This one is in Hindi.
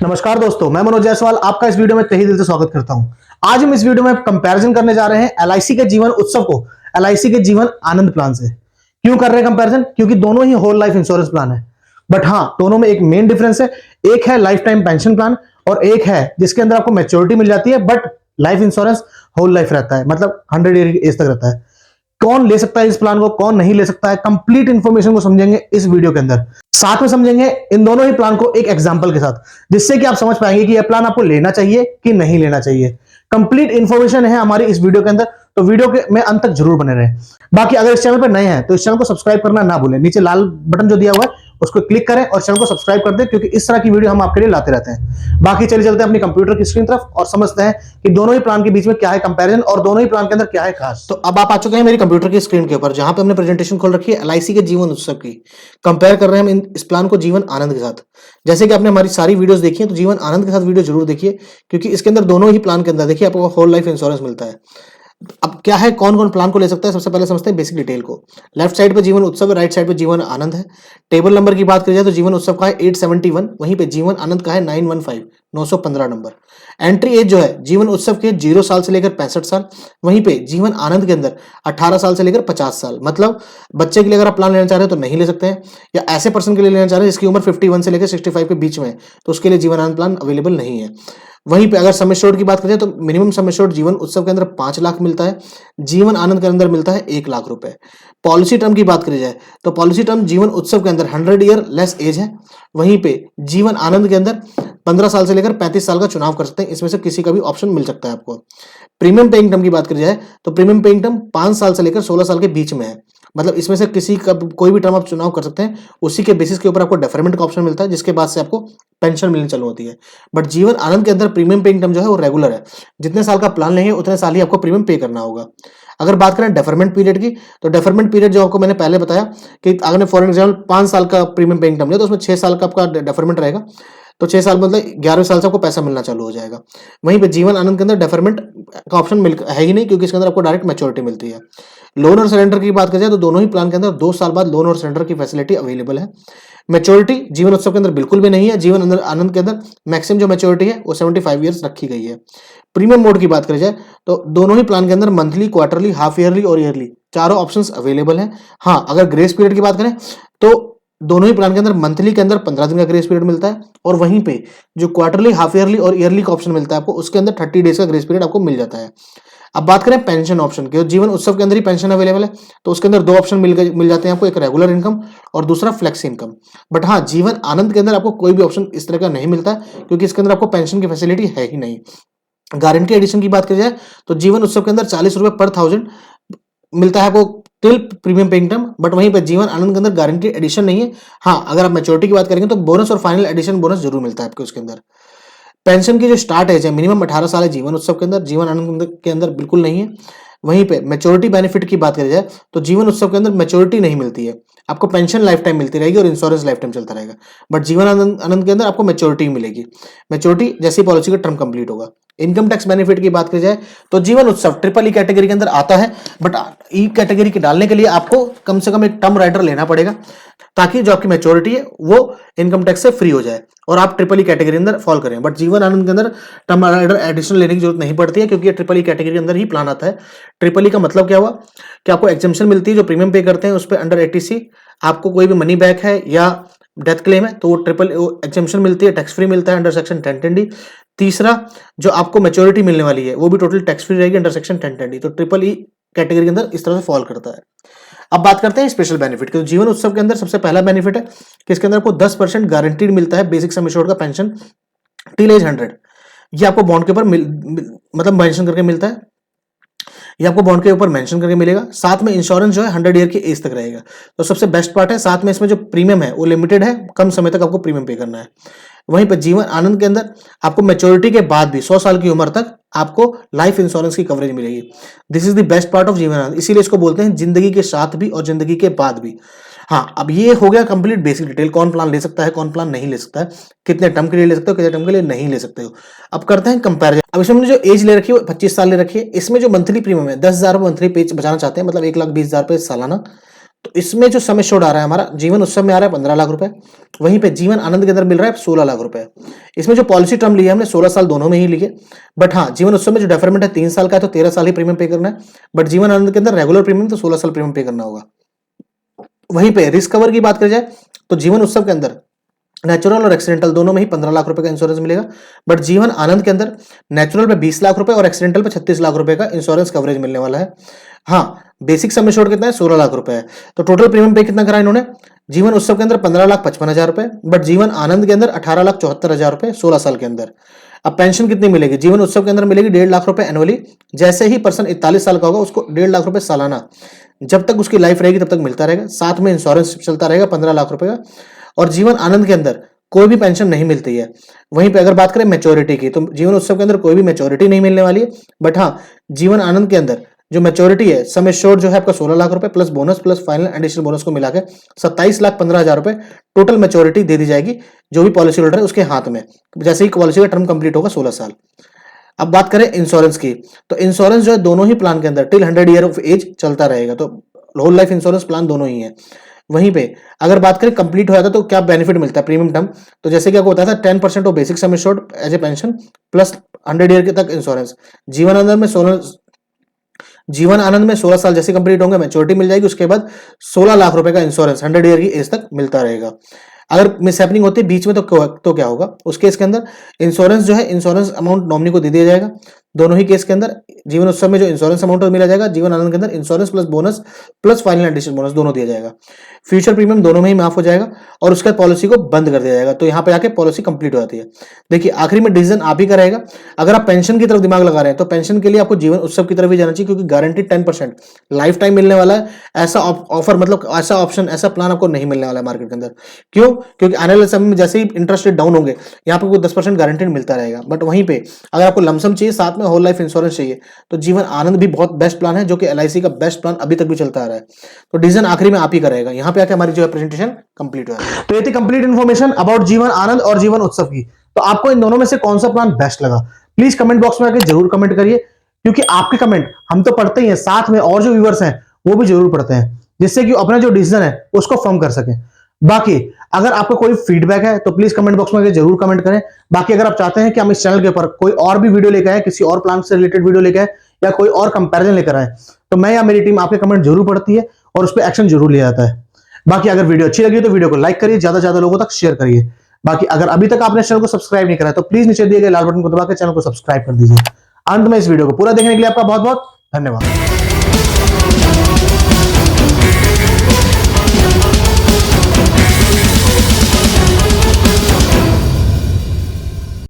नमस्कार दोस्तों, मैं मनोज जायसवाल आपका इस वीडियो में तहे दिल से स्वागत करता हूं। आज हम इस वीडियो में कंपैरिजन करने जा रहे हैं एलआईसी के जीवन उत्सव को एलआईसी के जीवन आनंद प्लान से। क्यों कर रहे हैं कंपैरिजन? क्योंकि दोनों ही होल लाइफ इंश्योरेंस प्लान है, बट हाँ, दोनों में एक मेन डिफरेंस है। एक है लाइफ टाइम पेंशन प्लान और एक है जिसके अंदर आपको मैच्योरिटी मिल जाती है, but life insurance whole life रहता है, मतलब 100 ईयर की एज तक रहता है। कौन ले सकता है इस प्लान को, कौन नहीं ले सकता है, कंप्लीट इंफॉर्मेशन को समझेंगे इस वीडियो के अंदर। साथ में समझेंगे इन दोनों ही प्लान को एक एग्जांपल के साथ, जिससे कि आप समझ पाएंगे कि यह प्लान आपको लेना चाहिए कि नहीं लेना चाहिए। कंप्लीट इंफॉर्मेशन है हमारी इस वीडियो के अंदर, तो वीडियो के में अंत तक जरूर बने रहें। बाकी अगर इस चैनल पर नए हैं तो इस चैनल को सब्सक्राइब करना ना भूलें। नीचे लाल बटन जो दिया हुआ है उसको क्लिक करें और चैनल को सब्सक्राइब कर दें, क्योंकि इस तरह की वीडियो हम आपके लिए लाते रहते हैं। बाकी चलिए चलते हैं अपनी कंप्यूटर की स्क्रीन तरफ और समझते हैं कि दोनों ही प्लान के बीच में क्या है कंपैरिजन और दोनों ही प्लान के अंदर क्या है खास। तो अब आप आ चुके हैं मेरी कंप्यूटर की स्क्रीन के ऊपर, जहां पे हमने प्रेजेंटेशन खोल रखी है एलआईसी के जीवन उत्सव की। कंपेयर कर रहे हैं हम इस प्लान को जीवन आनंद के साथ। जैसे कि आपने हमारी सारी वीडियोस देखी है, तो जीवन आनंद के साथ वीडियो जरूर देखिए, क्योंकि इसके अंदर दोनों ही प्लान के अंदर देखिए आपको होल लाइफ इंश्योरेंस मिलता है। अब क्या है, कौन कौन प्लान को ले सकता है, सबसे पहले समझते हैं बेसिक डिटेल को। लेफ्ट साइड पे जीवन उत्सव है, राइट साइड पे जीवन आनंद है। टेबल नंबर की बात करी जाए तो जीवन उत्सव का है 871, वहीं पे जीवन आनंद का है 915 915 नंबर। एंट्री एज जो है जीवन उत्सव के 0 साल से लेकर 65 साल, वहीं पे जीवन आनंद के अंदर 18 साल से लेकर 50 साल। मतलब बच्चे के लिए अगर आप प्लान लेना चाह रहे हो तो नहीं ले सकते हैं, या ऐसे पर्सन के लिए लेना चाह रहे हैं जिसकी उम्र 51 से लेकर 65 के बीच में है, तो उसके लिए जीवन आनंद प्लान अवेलेबल नहीं है। वहीं पे अगर सम एश्योर्ड की बात करें तो मिनिमम सम एश्योर्ड जीवन उत्सव के अंदर 5 लाख मिलता है, जीवन आनंद के अंदर मिलता है 1 लाख रुपए। पॉलिसी टर्म की बात करी जाए तो पॉलिसी टर्म जीवन उत्सव के अंदर 100 ईयर लेस एज है, वहीं पे जीवन आनंद के अंदर 15 साल से लेकर 35 साल का चुनाव कर सकते हैं, इसमें से किसी का भी ऑप्शन मिल सकता है आपको। प्रीमियम पेइंग टर्म की बात करी जाए तो प्रीमियम पेइंग टर्म 5 साल से लेकर 16 साल के बीच में है, मतलब इसमें से किसी का कोई भी टर्म आप चुनाव कर सकते हैं। उसी के बेसिस के ऊपर आपको डेफरमेंट का ऑप्शन मिलता है, जिसके बाद से आपको पेंशन मिलनी चालू होती है। बट जीवन आनंद के अंदर प्रीमियम पेइंग टर्म जो है वो रेगुलर है, जितने साल का प्लान लेंगे उतने साल ही आपको प्रीमियम पे करना होगा। अगर बात करें डेफरमेंट पीरियड की, तो डेफरमेंट पीरियड जो आपको मैंने पहले बताया कि अगर फॉर एग्जाम्पल 5 साल का प्रीमियम पेइंग टर्म लिया तो उसमें 6 साल का आपका डेफरमेंट रहेगा, तो 6 साल मतलब 11वें साल से आपको पैसा मिलना चालू हो जाएगा। वहीं पे जीवन आनंद के अंदर डेफरमेंट का ऑप्शन है ही नहीं, क्योंकि इसके अंदर आपको डायरेक्ट मैच्योरिटी मिलती है। लोन और सरेंडर की बात करें तो दोनों ही प्लान के अंदर 2 साल बाद लोन और सरेंडर की फैसिलिटी अवेलेबल है। मैच्योरिटी जीवन उत्सव के अंदर बिल्कुल भी नहीं है, जीवन आनंद के अंदर मैक्सिमम जो मैच्योरिटी है वो 75 ईयर्स रखी गई है। प्रीमियम मोड की बात करी जाए तो दोनों ही प्लान के अंदर मंथली, क्वार्टरली, हाफ ईयरली और ईयरली चारों ऑप्शंस अवेलेबल हैं। हाँ, अगर ग्रेस पीरियड की बात करें तो दोनों ही प्लान के अंदर मंथली के अंदर 15 दिन का ग्रेस पीरियड मिलता है, और वहीं पे जो क्वार्टरली, हाफ ईयरली और ईयरली का ऑप्शन मिलता है आपको, उसके अंदर 30 डेज का ग्रेस पीरियड आपको मिल जाता है। अब बात करें पेंशन ऑप्शन की, जीवन उत्सव के अंदर ही पेंशन अवेलेबल है, तो उसके अंदर 2 ऑप्शन मिल जाते हैं आपको, एक रेगुलर इनकम और दूसरा फ्लेक्स इनकम। बट हाँ, जीवन आनंद के अंदर आपको कोई भी ऑप्शन इस तरह का नहीं मिलता, क्योंकि इसके अंदर आपको पेंशन की फैसिलिटी है ही नहीं। गारंटी एडिशन की बात की जाए तो जीवन उत्सव के अंदर 40 रुपए पर 1000 मिलता है आपको till premium paying term, but वहीं पर जीवन आनंद के अंदर गारंटी एडिशन नहीं है। हाँ, अगर आप मैच्योरिटी की बात करेंगे तो बोनस और फाइनल एडिशन बोनस जरूर मिलता है आपको उसके अंदर। पेंशन की जो स्टार्ट एज है मिनिमम 18 साल है जीवन उत्सव के अंदर, जीवन आनंद के अंदर बिल्कुल नहीं है। वहीं पे मैच्योरिटी बेनिफिट की बात करी जाए तो जीवन उत्सव के अंदर मैच्योरिटी नहीं मिलती है, आपको पेंशन लाइफ टाइम मिलती रहेगी और इंश्योरेंस लाइफ टाइम चलता रहेगा। बट जीवन आनंद के अंदर आपको मैच्योरिटी मिलेगी, मैच्योरिटी जैसी पॉलिसी का टर्म कंप्लीट होगा। इनकम टैक्स बेनिफिट की बात की जाए तो जीवन उत्सव ट्रिपल ई कैटेगरी के अंदर आता है, बट ई कैटेगरी के डालने के लिए आपको कम से कम एक टर्म राइडर लेना पड़ेगा, ताकि जो आपकी मैच्योरिटी है वो इनकम टैक्स से फ्री हो जाए और आप ट्रिपल ई कैटेगरी अंदर फॉल करें। बट जीवन आनंद के अंदर टर्म राइडर एडिशनल लेने की जरूरत नहीं पड़ती है, क्योंकि ये ट्रिपल ई कैटेगरी के अंदर ही प्लान आता है। ट्रिपल ई का मतलब क्या हुआ कि आपको एग्जेम्पशन मिलती है, जो प्रीमियम पे करते हैं उस पर अंडर 80C आपको कोई भी मनी बैक है या डेथ क्लेम है तो वो ट्रिपल एग्जेम्पशन मिलती है, टैक्स फ्री मिलता है अंडर सेक्शन 1010D। तीसरा, जो आपको मैच्योरिटी मिलने वाली है वो भी टोटल टैक्स फ्री रहेगी अंडर सेक्शन 1010D, तो ट्रिपल ई कैटेगरी के अंदर इस तरह से फॉल करता है। अब बात करते हैं स्पेशल बेनिफिट की, तो जीवन उत्सव के अंदर सबसे पहला बेनिफिट है कि इसके अंदर आपको 10% गारंटीड मिलता है बेसिक सम एश्योर्ड का पेंशन टिल एज 100। ये आपको बॉन्ड के ऊपर मतलब मेंशन करके मिलता है, ये आपको बॉन्ड के ऊपर मेंशन करके मिलेगा। साथ में इंश्योरेंस जो है 100 ईयर की एज तक रहेगा, तो सबसे बेस्ट पार्ट है। साथ में इसमें जो प्रीमियम है वो लिमिटेड है, कम समय तक आपको प्रीमियम पे करना है। वहीं पर जीवन आनंद के अंदर आपको मैच्योरिटी के बाद भी 100 साल की उम्र तक आपको लाइफ इंश्योरेंस की कवरेज मिलेगी। This is the best part of Jeevan Anand, इसीलिए इसको बोलते हैं जिंदगी के साथ भी और जिंदगी के बाद भी। हाँ, अब ये हो गया कंप्लीट बेसिक डिटेल, कौन प्लान ले सकता है, कौन प्लान नहीं ले सकता है, कितने टर्म के लिए ले सकते हो, कितने टर्म के लिए नहीं ले सकते हो। अब करते हैं कंपैरिजन। अब इसमें हमने जो एज ले रखी है 25 साल ले रखी है। इसमें जो मंथली प्रीमियम है 10,000 मंथली पे बचाना चाहते हैं, मतलब 1,20,000 रुपये सालाना, तो इसमें जो सम एश्योर्ड आ रहा है हमारा जीवन उत्सव में आ रहा है 15 लाख रुपए, वहीं पे जीवन आनंद के अंदर मिल रहा है 16 लाख रुपए। इसमें जो पॉलिसी टर्म लिया है हमने 16 साल दोनों में ही लिए, बट हाँ जीवन उत्सव में जो डेफरमेंट है 3 साल का है तो 13 साल ही प्रीमियम पे करना है, बट जीवन आनंद के अंदर रेगुलर प्रीमियम तो 16 साल प्रीमियम पे करना होगा। वहीं पे रिस्क कवर की बात करी जाए तो जीवन उत्सव के अंदर नेचुरल और एक्सीडेंटल दोनों में ही 15 लाख रुपए का इंश्योरेंस मिलेगा, बट जीवन आनंद के अंदर नेचुरल पे 20 लाख रुपए और एक्सीडेंटल पे 36 लाख रुपए का इंश्योरेंस कवरेज मिलने वाला है। हाँ, बेसिक सम एश्योर्ड कितना है 16 लाख रुपए है, तो टोटल प्रीमियम पे कितना करा इन्होंने जीवन उत्सव के अंदर 15,55,000 रुपए, बट जीवन आनंद के अंदर 18,74,000 रुपए 16 साल के अंदर। अब पेंशन कितनी मिलेगी, जीवन उत्सव के अंदर मिलेगी 1.5 लाख रुपए एनुअली, जैसे ही पर्सन 41 साल का होगा उसको 1.5 लाख रुपए सालाना जब तक उसकी लाइफ रहेगी तब तक मिलता रहेगा, साथ में इंश्योरेंस चलता रहेगा 15 लाख रुपए का। और जीवन आनंद के अंदर कोई भी पेंशन नहीं मिलती है। वहीं पे अगर बात करें मैच्योरिटी की तो जीवन उत्सव के अंदर कोई भी मैच्योरिटी नहीं मिलने वाली है, बट हाँ जीवन आनंद के अंदर जो मैच्योरिटी है सम एश्योर्ड जो है आपका 16 लाख रुपए plus bonus plus final additional bonus को मिलाकर 27,15,000 रुपए टोटल मैच्योरिटी दे दी जाएगी जो भी पॉलिसी होल्डर है उसके हाथ में, जैसे ही पॉलिसी का टर्म कंप्लीट होगा 16 साल। अब बात करें इंश्योरेंस की तो इंश्योरेंस जो है दोनों ही प्लान के अंदर टिल 100 ईयर ऑफ एज चलता रहेगा, तो होल लाइफ इंश्योरेंस प्लान दोनों ही है। वहीं पे अगर बात करें कंप्लीट हो जाता तो क्या बेनिफिट मिलता है प्रीमियम टर्म, तो जैसे कि आपको बताया था 10% of basic sum assured as a pension plus 100 year के तक इंश्योरेंस। जीवन आनंद में 16 साल जैसे कंप्लीट होंगे मैच्योरिटी मिल जाएगी, उसके बाद 16 लाख रुपए का इंश्योरेंस 100 ईयर की एज तक मिलता रहेगा। अगर मिस हैपनिंग होती है बीच में तो क्या होगा, उस केस के अंदर इंश्योरेंस जो है इंश्योरेंस अमाउंट नॉमिनी को दे दिया जाएगा। दोनों ही केस के अंदर जीवन उत्सव में जो इंश्योरेंस अमाउंट मिला जाएगा, जीवन आनंद के अंदर insurance plus bonus plus final additional bonus दोनों दिया जाएगा। फ्यूचर प्रीमियम दोनों में ही माफ हो जाएगा और उसके बाद पॉलिसी को बंद कर दिया जाएगा, तो यहाँ पे आके पॉलिसी कंप्लीट हो जाती है। देखिए आखिरी में डिसीजन आप ही का रहेगा। अगर आप पेंशन की तरफ दिमाग लगा रहे हैं तो पेंशन के लिए आपको जीवन उत्सव की तरफ ही जाना चाहिए, क्योंकि गारंटीड 10% लाइफ टाइम मिलने वाला है। ऐसा ऑफर मतलब ऐसा ऑप्शन ऐसा प्लान आपको नहीं मिलने वाला है मार्केट के अंदर। क्यों? क्योंकि आने वाले समय में जैसे ही इंटरेस्ट रेट डाउन होंगे यहाँ पे 10% गारंटीड मिलता रहेगा, बट वहीं पे अगर आपको लमसम चाहिए साथ में होल लाइफ इंश्योरेंस चाहिए तो जीवन आनंद भी बहुत बेस्ट प्लान है, जो कि LIC का बेस्ट प्लान अभी तक भी चलता आ रहा है। तो डिसीजन आखिरी में आप ही का रहेगा। यहाँ पे आके हमारी जो है प्रेजेंटेशन कंप्लीट हुआ है। तो ये थी complete information about Jeevan Anand और जीवन उत्सव की। तो आपको इन दोनों में से कौन सा प्लान बेस्ट लगा, प्लीज कमेंट बॉक्स में आके जरूर कमेंट करिए, क्योंकि आपके कमेंट हम तो पढ़ते ही हैं, साथ में और जो व्यूअर्स हैं वो भी जरूर पढ़ते हैं, जिससे कि अपना जो डिसीजन है उसको फर्म कर सकें। बाकी अगर आपका कोई फीडबैक है तो प्लीज कमेंट बॉक्स में जरूर कमेंट करें। बाकी अगर आप चाहते हैं कि हम इस चैनल के ऊपर कोई और भी वीडियो लेकर आए, किसी और प्लान से रिलेटेड वीडियो लेकर आए या कोई और कंपैरिजन लेकर आए, तो मैं या मेरी टीम आपके कमेंट जरूर पढ़ती है और उस पर एक्शन जरूर लिया जाता है। बाकी अगर वीडियो अच्छी लगी तो वीडियो को लाइक करिए, ज्यादा से ज्यादा लोगों तक शेयर करिए। बाकी अगर अभी तक आपने चैनल को सब्सक्राइब नहीं करा तो प्लीज नीचे दिए गए लाल बटन को दबाकर चैनल को सब्सक्राइब कर दीजिए। अंत में इस वीडियो को पूरा देखने के लिए आपका बहुत बहुत धन्यवाद।